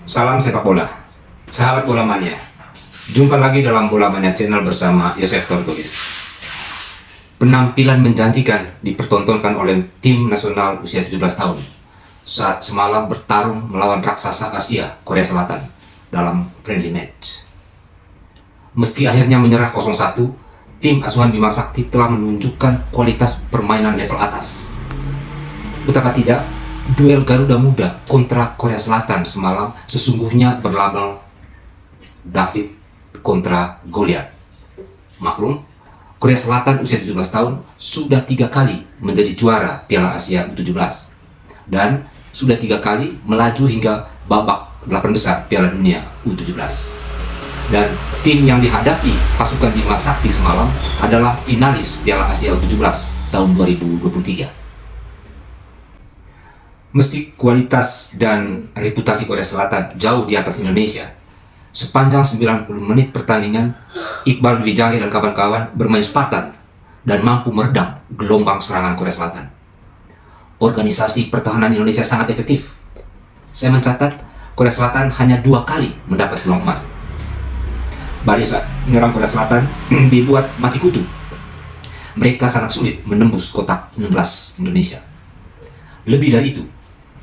Salam sepak bola, sahabat bola mania. Jumpa lagi dalam Bola Mania Channel bersama Yosef Tortolis. Penampilan menjanjikan dipertontonkan oleh tim nasional usia 17 tahun saat semalam bertarung melawan raksasa Asia, Korea Selatan dalam friendly match. Meski akhirnya menyerah 0-1, tim asuhan Bima Sakti telah menunjukkan kualitas permainan level atas. Betapa tidak, duel Garuda Muda kontra Korea Selatan semalam sesungguhnya berlabel David kontra Goliat. Maklum, Korea Selatan usia 17 tahun sudah 3 kali menjadi juara Piala Asia U17 dan sudah 3 kali melaju hingga babak 8 besar Piala Dunia U17. Dan tim yang dihadapi pasukan Bima Sakti semalam adalah finalis Piala Asia U17 tahun 2023. Meski kualitas dan reputasi Korea Selatan jauh di atas Indonesia, sepanjang 90 menit pertandingan, Iqbal Dwi Jahir dan kawan-kawan bermain Spartan dan mampu meredam gelombang serangan Korea Selatan. Organisasi pertahanan Indonesia sangat efektif. Saya mencatat, Korea Selatan hanya 2 kali mendapat peluang emas. Barisan penyerang Korea Selatan dibuat mati kutu. Mereka sangat sulit menembus kotak 16 Indonesia. Lebih dari itu,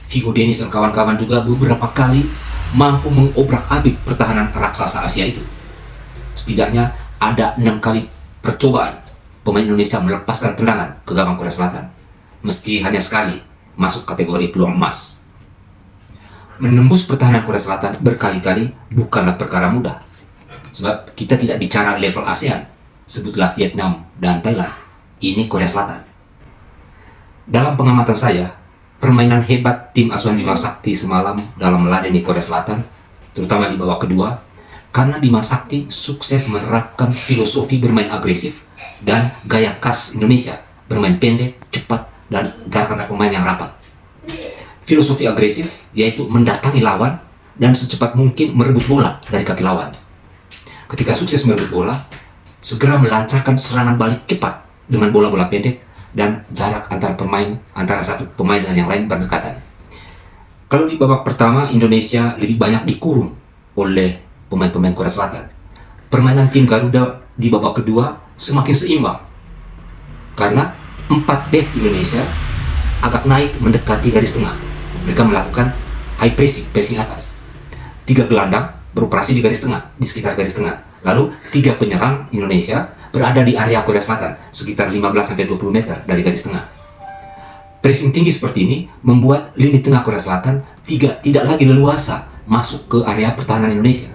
Vigo Dennis dan kawan-kawan juga beberapa kali mampu mengobrak-abrik pertahanan raksasa Asia itu. Setidaknya ada 6 kali percobaan pemain Indonesia melepaskan tendangan ke gawang Korea Selatan, meski hanya sekali masuk kategori peluang emas. Menembus pertahanan Korea Selatan berkali-kali bukanlah perkara mudah, sebab kita tidak bicara level ASEAN, sebutlah Vietnam dan Thailand, ini Korea Selatan. Dalam pengamatan saya, permainan hebat tim asuhan Bima Sakti semalam dalam meladeni Korea Selatan, terutama di babak kedua, karena Bima Sakti sukses menerapkan filosofi bermain agresif dan gaya khas Indonesia, bermain pendek, cepat, dan jarak antar pemain yang rapat. Filosofi agresif yaitu mendatangi lawan dan secepat mungkin merebut bola dari kaki lawan. Ketika sukses merebut bola, segera melancarkan serangan balik cepat dengan bola-bola pendek dan jarak antar pemain antara satu pemain dengan yang lain berdekatan. Kalau di babak pertama Indonesia lebih banyak dikurung oleh pemain-pemain Korea Selatan, permainan tim Garuda di babak kedua semakin seimbang karena 4 back Indonesia agak naik mendekati garis tengah. Mereka melakukan high pressing atas. 3 gelandang beroperasi di garis tengah, di sekitar garis tengah. Lalu 3 penyerang Indonesia berada di area Korea Selatan, sekitar 15-20 meter dari garis tengah. Pressing tinggi seperti ini membuat lini tengah Korea Selatan tidak lagi leluasa masuk ke area pertahanan Indonesia.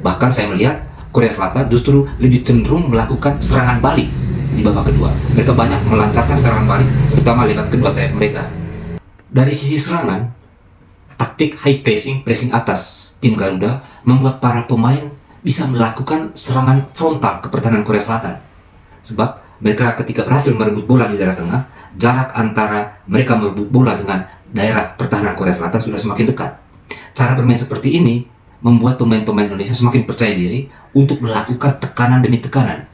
Bahkan saya melihat Korea Selatan justru lebih cenderung melakukan serangan balik di babak kedua. Mereka banyak melancarkan serangan balik, terutama lewat kedua sayap mereka. Dari sisi serangan, taktik high pressing atas tim Garuda membuat para pemain bisa melakukan serangan frontal ke pertahanan Korea Selatan. Sebab mereka ketika berhasil merebut bola di daerah tengah, jarak antara mereka merebut bola dengan daerah pertahanan Korea Selatan sudah semakin dekat. Cara bermain seperti ini membuat pemain-pemain Indonesia semakin percaya diri untuk melakukan tekanan demi tekanan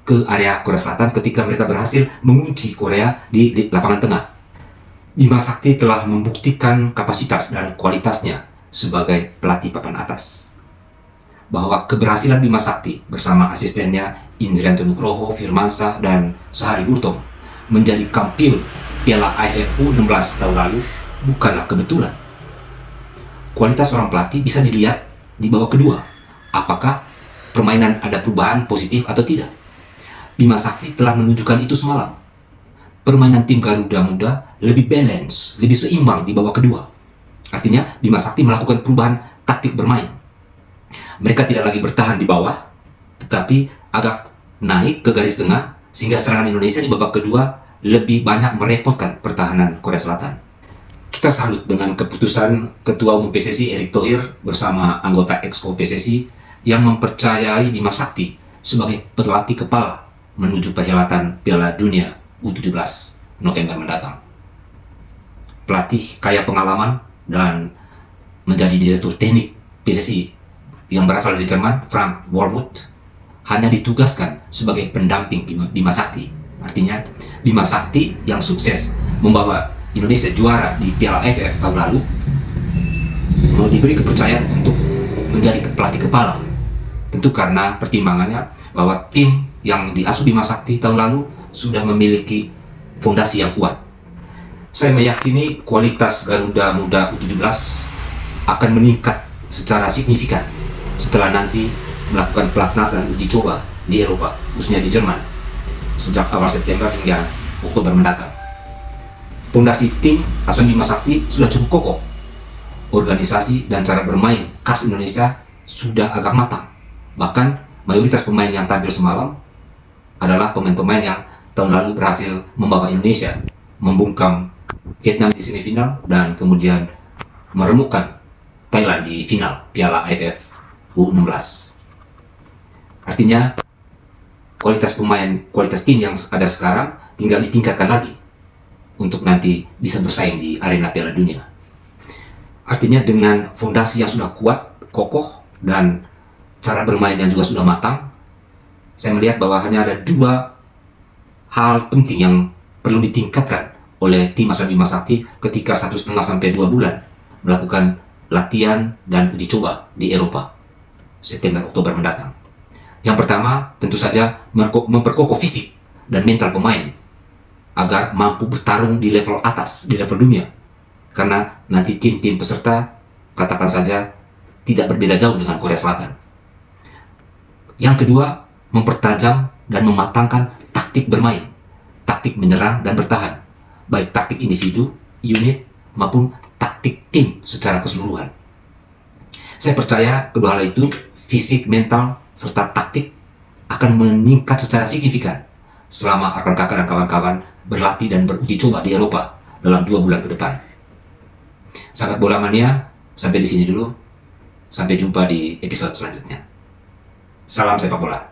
ke area Korea Selatan ketika mereka berhasil mengunci Korea di lapangan tengah. Bima Sakti telah membuktikan kapasitas dan kualitasnya sebagai pelatih papan atas, bahwa keberhasilan Bima Sakti bersama asistennya Indrianto Nugroho, Firmansyah, dan Sahari Gurtom menjadi kampiun Piala AFF U16 tahun lalu bukanlah kebetulan. Kualitas seorang pelatih bisa dilihat di babak kedua, apakah permainan ada perubahan positif atau tidak. Bima Sakti telah menunjukkan itu semalam. Permainan tim Garuda Muda lebih balance, lebih seimbang di babak kedua. Artinya Bima Sakti melakukan perubahan taktik bermain. Mereka tidak lagi bertahan di bawah, tetapi agak naik ke garis tengah, sehingga serangan Indonesia di babak kedua lebih banyak merepotkan pertahanan Korea Selatan. Kita salut dengan keputusan Ketua Umum PSSI Erick Thohir bersama anggota Exco PSSI yang mempercayai Bima Sakti sebagai pelatih kepala menuju perhelatan Piala Dunia U17 November mendatang. Pelatih kaya pengalaman dan menjadi direktur teknik PSSI yang berasal dari Jerman, Frank Wormuth, hanya ditugaskan sebagai pendamping Bima Sakti. Artinya, Bima Sakti yang sukses membawa Indonesia juara di Piala AFF tahun lalu mau diberi kepercayaan untuk menjadi pelatih kepala. Tentu karena pertimbangannya bahwa tim yang diasuh Bima Sakti tahun lalu sudah memiliki fondasi yang kuat. Saya meyakini kualitas Garuda Muda U17 akan meningkat secara signifikan setelah nanti melakukan pelatnas dan uji coba di Eropa, khususnya di Jerman, sejak awal September hingga Oktober mendatang. Fondasi tim asuhan Bima Sakti sudah cukup kokoh. Organisasi dan cara bermain khas Indonesia sudah agak matang. Bahkan mayoritas pemain yang tampil semalam adalah pemain-pemain yang tahun lalu berhasil membawa Indonesia membungkam Vietnam di semifinal dan kemudian meremukkan Thailand di final Piala AFF U16. Artinya kualitas tim yang ada sekarang tinggal ditingkatkan lagi untuk nanti bisa bersaing di arena Piala Dunia. Artinya dengan fondasi yang sudah kuat, kokoh, dan cara bermain yang juga sudah matang, saya melihat bahwa hanya ada dua hal penting yang perlu ditingkatkan oleh tim asuhan Bima Sakti ketika 1,5 sampai 2 bulan melakukan latihan dan uji coba di Eropa September-Oktober mendatang. Yang pertama, tentu saja memperkokoh fisik dan mental pemain agar mampu bertarung di level atas, di level dunia. Karena nanti tim-tim peserta, katakan saja, tidak berbeda jauh dengan Korea Selatan. Yang kedua, mempertajam dan mematangkan taktik bermain, taktik menyerang dan bertahan, baik taktik individu, unit, maupun taktik tim secara keseluruhan. Saya percaya kedua hal itu, fisik, mental, serta taktik, akan meningkat secara signifikan selama Arkan Kakak dan kawan-kawan berlatih dan beruji coba di Eropa dalam 2 bulan ke depan. Sahabat Bola Mania, sampai di sini dulu. Sampai jumpa di episode selanjutnya. Salam sepak bola.